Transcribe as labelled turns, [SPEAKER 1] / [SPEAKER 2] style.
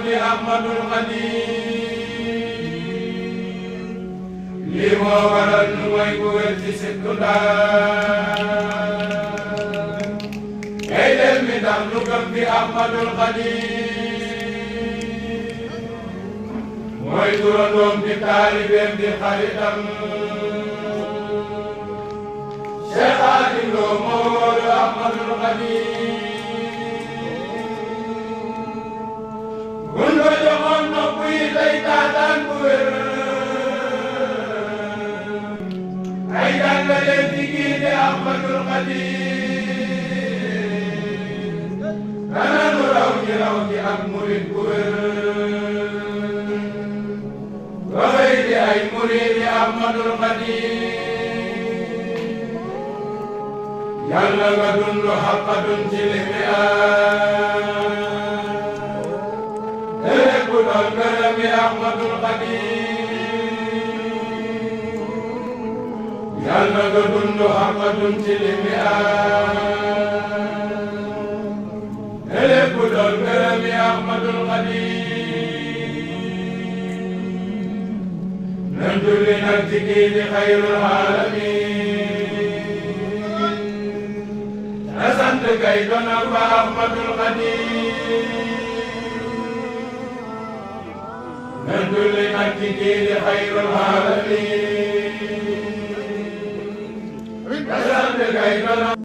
[SPEAKER 1] di Ahmadul Xadim lii moo waral nu way bu wér ci sittu ndaar kay leen mi ndax nu gëm di Ahmadul Xadim mooy turandoom di taalibeem di xaritam Cheikh Xaadim Lo moo wóolu Ahmadul Xadim buñ ko joxoon nopp yi lay taataan bu wér ay jàngaleen ci kii di Ahmadul Xadim dana nu raw ñi raw ci ak murit bu wér roy di ay murit di Ahmadul Xadim yàlla nga dund xaqatun ci limi lépp doon gërëmi Ahmadul Xadim yàlla nga dund xaqatun ci limi lépp doon gërëmi Ahmadul Xadim nan julli nag ci kii di xayrul aalamiin na sant kay doonal ba Ahmadul Xadim nan julli nag ci kii di xayrul aalamiin na sant kay doonal